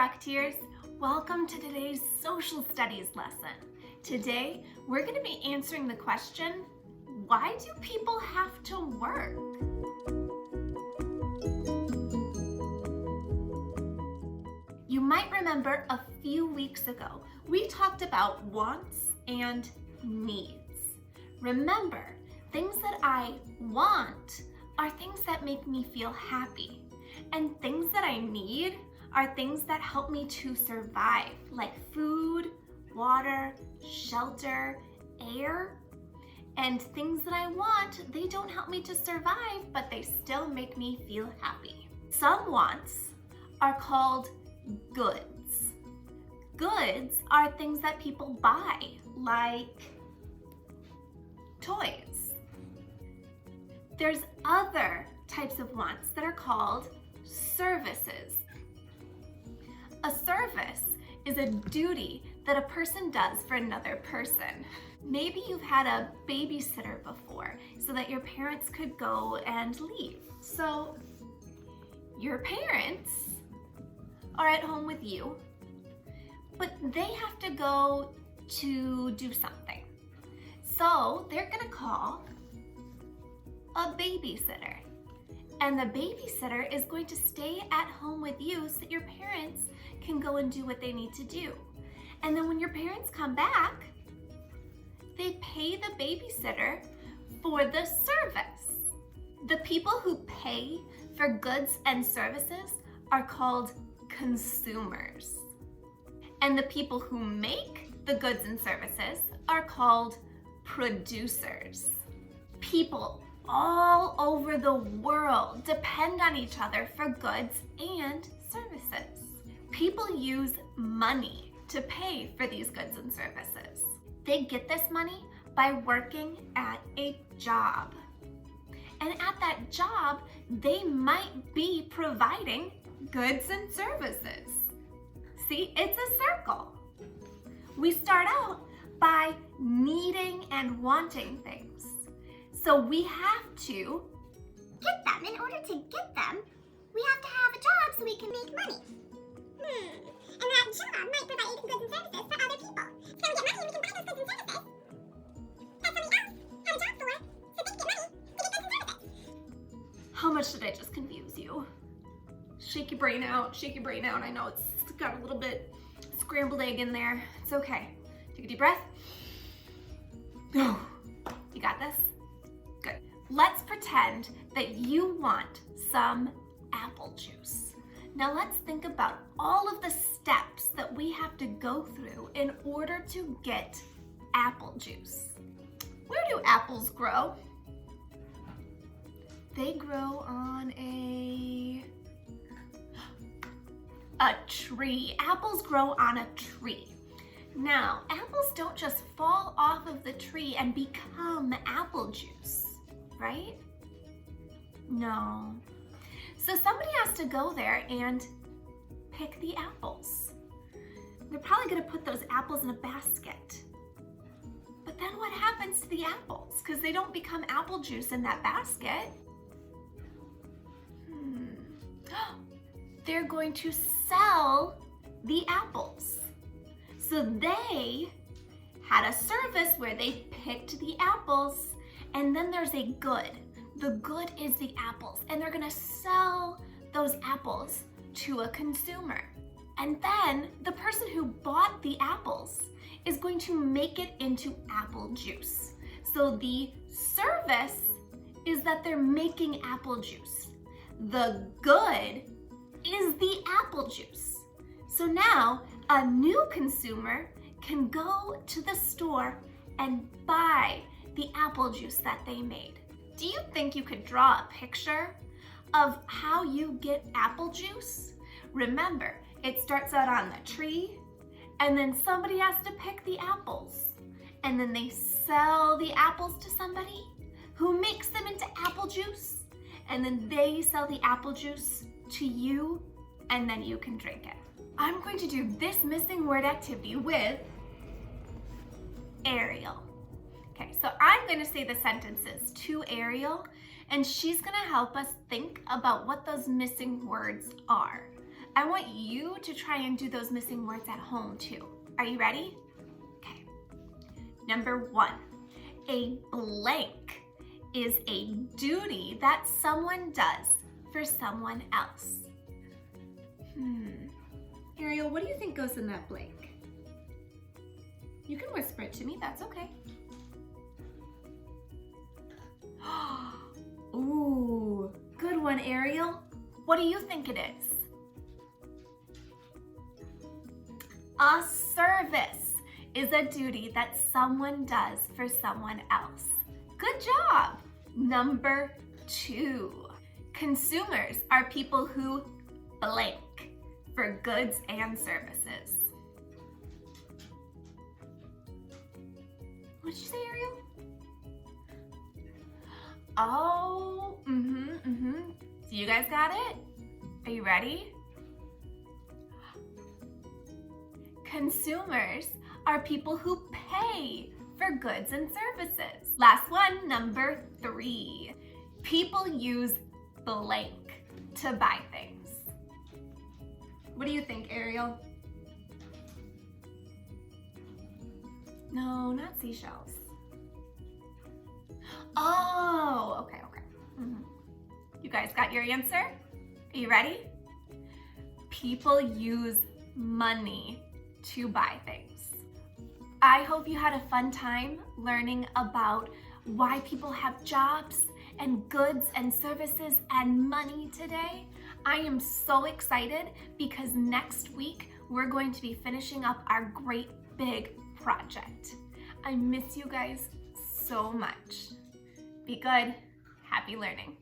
Rocketeers! Welcome to today's social studies lesson. Today, we're going to be answering the question, why do people have to work? You might remember a few weeks ago, we talked about wants and needs. Remember, things that I want are things that make me feel happy, and things that I need are things that help me to survive, like food, water, shelter, air. And things that I want, they don't help me to survive, but they still make me feel happy. Some wants are called goods. Goods are things that people buy, like toys. There's other types of wants that are called services. A service is a duty that a person does for another person. Maybe you've had a babysitter before so that your parents could go and leave. So your parents are at home with you, but they have to go to do something. So they're gonna call a babysitter. And the babysitter is going to stay at home with you so that your parents can go and do what they need to do. And then when your parents come back, they pay the babysitter for the service. The people who pay for goods and services are called consumers. And the people who make the goods and services are called producers. People all over the world depend on each other for goods and services. People use money to pay for these goods and services. They get this money by working at a job. And at that job, they might be providing goods and services. See, it's a circle. We start out by needing and wanting things. So we have to get them. In order to get them, we have to have a job so we can make money. And that job might provide goods and services for other people. So we get money and we can buy those goods and services. That somebody else had a job for, so they get money to get goods and services. How much did I just confuse you? Shake your brain out, shake your brain out. I know it's got a little bit scrambled egg in there. It's okay. Take a deep breath. You got this? Good. Let's pretend that you want some apple juice. Now let's think about all of the steps that we have to go through in order to get apple juice. Where do apples grow? They grow on a tree. Apples grow on a tree. Now, apples don't just fall off of the tree and become apple juice, right? No. So somebody has to go there and pick the apples. They're probably gonna put those apples in a basket. But then what happens to the apples? Because they don't become apple juice in that basket. They're going to sell the apples. So they had a service where they picked the apples, and then there's a good. The good is the apples, and they're gonna sell those apples to a consumer. And then the person who bought the apples is going to make it into apple juice. So the service is that they're making apple juice. The good is the apple juice. So now a new consumer can go to the store and buy the apple juice that they made. Do you think you could draw a picture of how you get apple juice? Remember, it starts out on the tree, and then somebody has to pick the apples. And then they sell the apples to somebody who makes them into apple juice. And then they sell the apple juice to you, and then you can drink it. I'm going to do this missing word activity with Ariel. Okay, so I'm going to say the sentences to Ariel, and she's going to help us think about what those missing words are. I want you to try and do those missing words at home too. Are you ready? Okay. Number 1, a blank is a duty that someone does for someone else. Ariel, what do you think goes in that blank? You can whisper it to me, that's okay. Ooh, good one, Ariel. What do you think it is? A service is a duty that someone does for someone else. Good job. Number 2, consumers are people who blank for goods and services. What did you say, Ariel? Oh, So you guys got it? Are you ready? Consumers are people who pay for goods and services. Last one, number 3. People use blank to buy things. What do you think, Ariel? No, not seashells. Oh, okay. You guys got your answer? Are you ready? People use money to buy things. I hope you had a fun time learning about why people have jobs and goods and services and money today. I am so excited because next week we're going to be finishing up our great big project. I miss you guys so much. Be good. Happy learning.